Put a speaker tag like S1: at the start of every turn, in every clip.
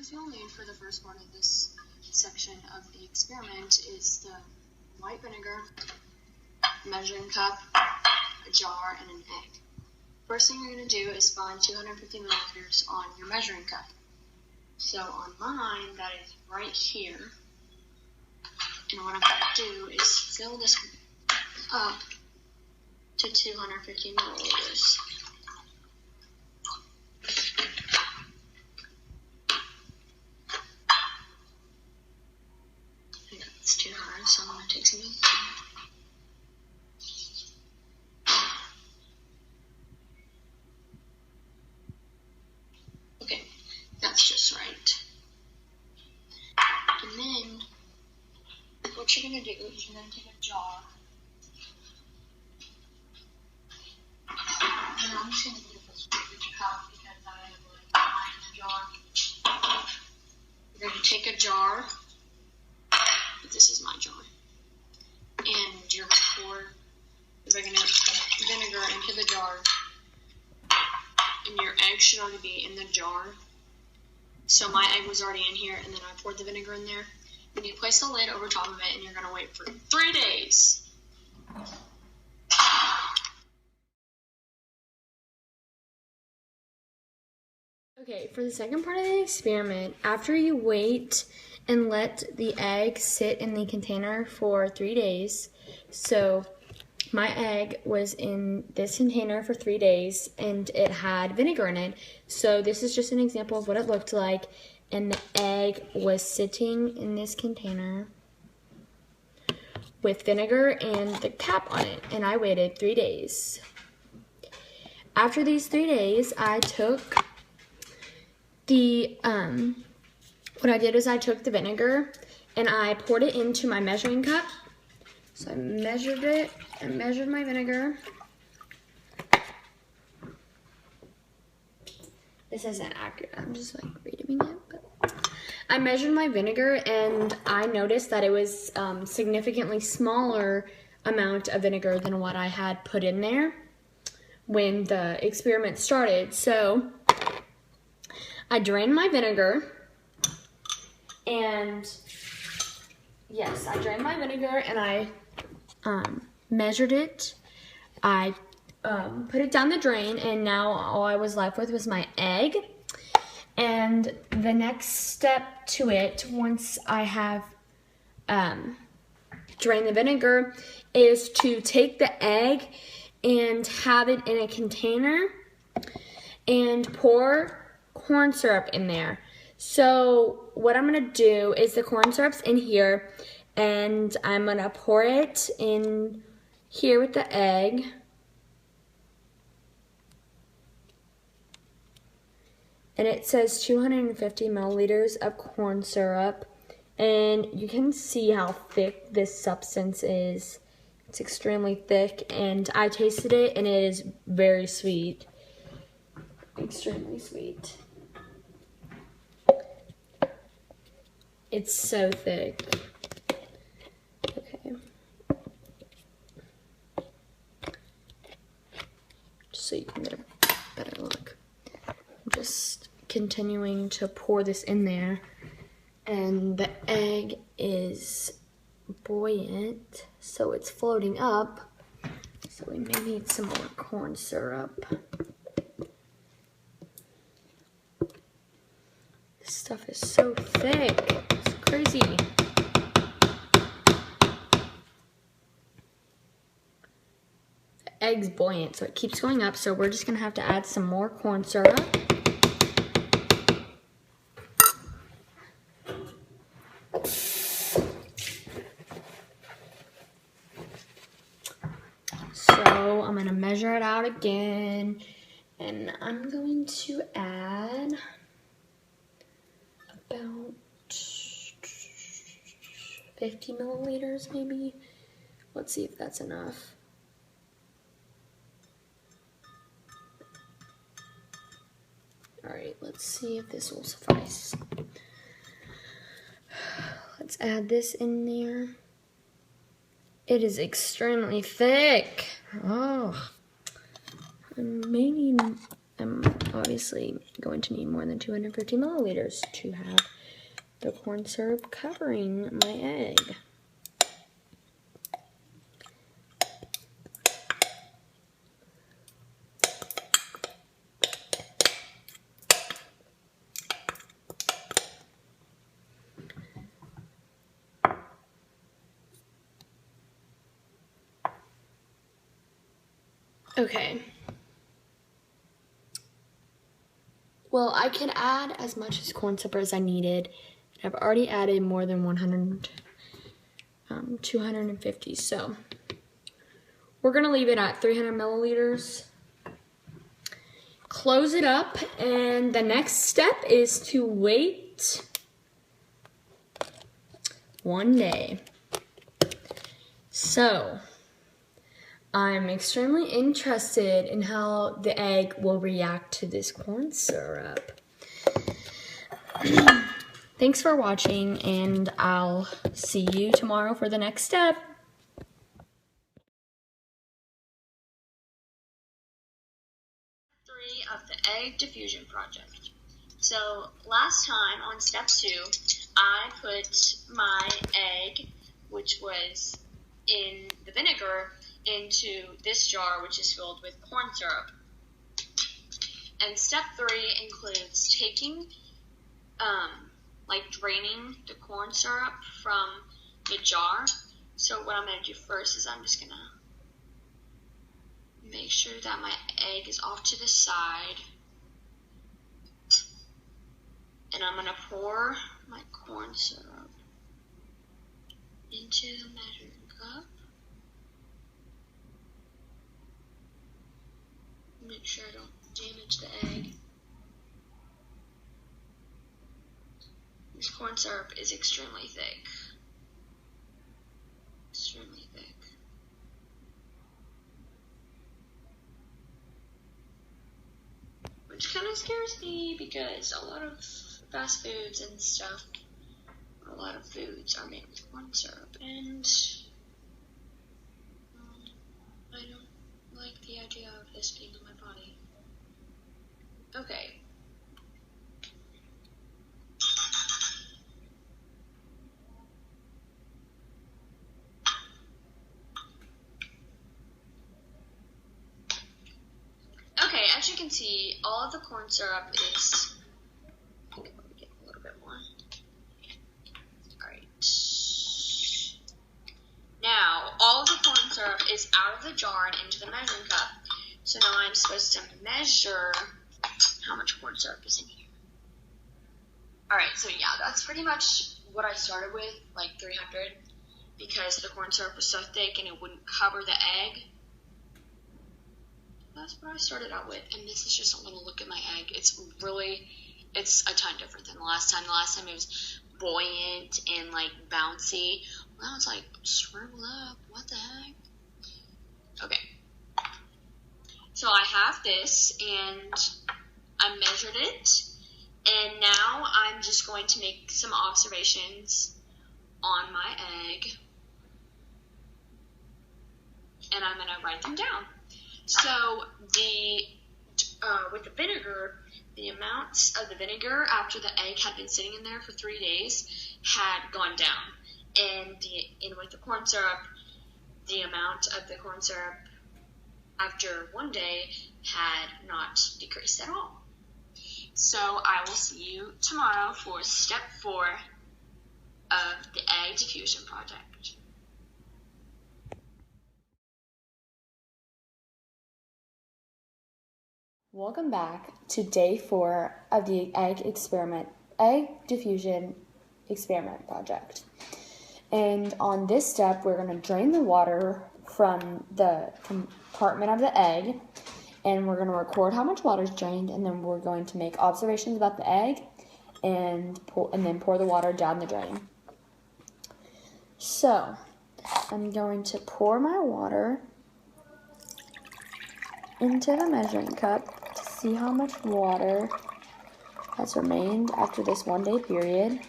S1: materials you'll need for the first part of this section of the experiment is the white vinegar, measuring cup, a jar, and an egg. First thing you're going to do is find 250 milliliters on your measuring cup. So on mine, that is right here. And what I'm going to do is fill this up to 250 milliliters. It's too hard, so I'm going to take some ink. Okay, that's just right. And then, what you're going to do is you're going to take a jar. And I'm just going to do this with the cup because I like mine in a jar. You're going to take a jar. This is my jar. And you're going to pour the vinegar into the jar. And your egg should already be in the jar. So my egg was already in here, and then I poured the vinegar in there. Then you place the lid over top of it, and you're going to wait for 3 days.
S2: Okay, for the second part of the experiment, after you wait and let the egg sit in the container for 3 days, so my egg was in this container for 3 days and it had vinegar in it. So this is just an example of what it looked like, and the egg was sitting in this container with vinegar and the cap on it, and I waited 3 days. After these 3 days, I took what I did is I took the vinegar and I poured it into my measuring cup. So I measured it, I measured my vinegar. This isn't accurate, I'm just like reading it. But I measured my vinegar and I noticed that it was significantly smaller amount of vinegar than what I had put in there when the experiment started. So I drained my vinegar, and yes, I drained my vinegar and I measured it. I put it down the drain, and now all I was left with was my egg. And the next step to it, once I have drained the vinegar, is to take the egg and have it in a container and pour corn syrup in there. So what I'm going to do is the corn syrup's in here, and I'm going to pour it in here with the egg. And it says 250 milliliters of corn syrup, and you can see how thick this substance is. It's extremely thick, and I tasted it and it is very sweet. Extremely sweet. It's so thick. Okay. Just so you can get a better look. I'm just continuing to pour this in there. And the egg is buoyant, so it's floating up. So we may need some more corn syrup. This stuff is so thick. It's crazy. The egg's buoyant, so it keeps going up. So we're just gonna have to add some more corn syrup. So I'm gonna measure it out again, and I'm going to add about 50 milliliters maybe. Let's see if that's enough. Alright, let's see if this will suffice. Let's add this in there. It is extremely thick. Oh, I'm obviously going to need more than 250 milliliters to have the corn syrup covering my egg. Okay. Well, I could add as much as corn syrup as I needed. I've already added more than 250. So we're gonna leave it at 300 milliliters. Close it up, and the next step is to wait 1 day. So I'm extremely interested in how the egg will react to this corn syrup. Thanks for watching, and I'll see you tomorrow for the next step. Of the egg diffusion project. So last time on step 2, I put my egg, which was in the vinegar, into this jar, which is filled with corn syrup. And step 3 includes taking, draining the corn syrup from the jar. So what I'm going to do first is I'm just going to make sure that my egg is off to the side. And I'm going to pour my corn syrup into the measuring cup. Make sure I don't damage the egg. This corn syrup is extremely thick. Extremely thick. Which kind of scares me because a lot of fast foods and stuff, a lot of foods are made with corn syrup, and I don't like the idea of this being in my body. Okay. Okay, as you can see, all of the corn syrup is, let me get a little bit more. Alright. Now, all of the corn syrup is out of the jar and into the measuring cup. So now I'm supposed to measure how much corn syrup is in here. Alright, so yeah, that's pretty much what I started with, like 300, because the corn syrup was so thick and it wouldn't cover the egg. That's what I started out with, and this is just a little look at my egg. It's a ton different than the last time. The last time it was buoyant and like bouncy. Now it's like shriveled up. What the heck? Okay. So I have this, and I measured it, and now I'm just going to make some observations on my egg, and I'm going to write them down. So with the vinegar, the amounts of the vinegar after the egg had been sitting in there for 3 days had gone down, and with the corn syrup, the amount of the corn syrup after 1 day had not decreased at all. So I will see you tomorrow for step 4 of the egg diffusion project. Welcome back to day 4 of the egg diffusion experiment project. And on this step, we're going to drain the water from the compartment of the egg, and we're going to record how much water is drained, and then we're going to make observations about the egg and then pour the water down the drain. So I'm going to pour my water into the measuring cup to see how much water has remained after this 1 day period.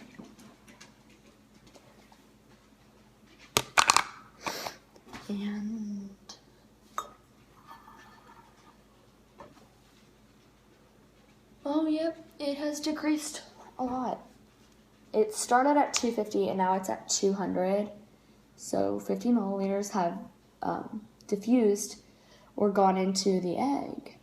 S2: And Oh, yep, it has decreased a lot. It started at 250 and now it's at 200. So 50 milliliters have diffused or gone into the egg.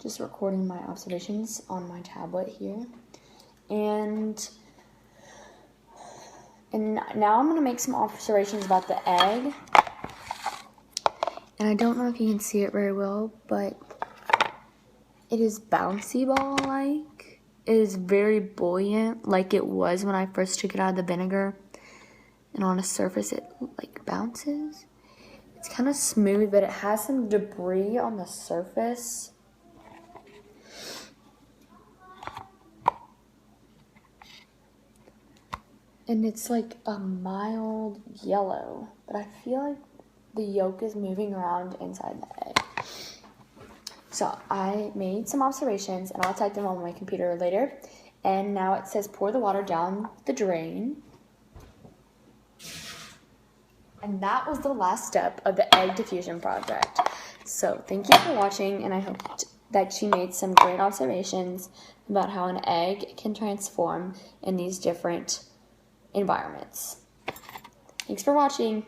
S2: Just recording my observations on my tablet here. And now I'm going to make some observations about the egg. And I don't know if you can see it very well, but it is bouncy ball-like. It is very buoyant, like it was when I first took it out of the vinegar. And on a surface, it like bounces. It's kind of smooth, but it has some debris on the surface. And it's like a mild yellow, but I feel like the yolk is moving around inside the egg. So I made some observations and I'll type them on my computer later. And now it says pour the water down the drain. And that was the last step of the egg diffusion project. So thank you for watching, and I hope that you made some great observations about how an egg can transform in these different environments. Thanks for watching.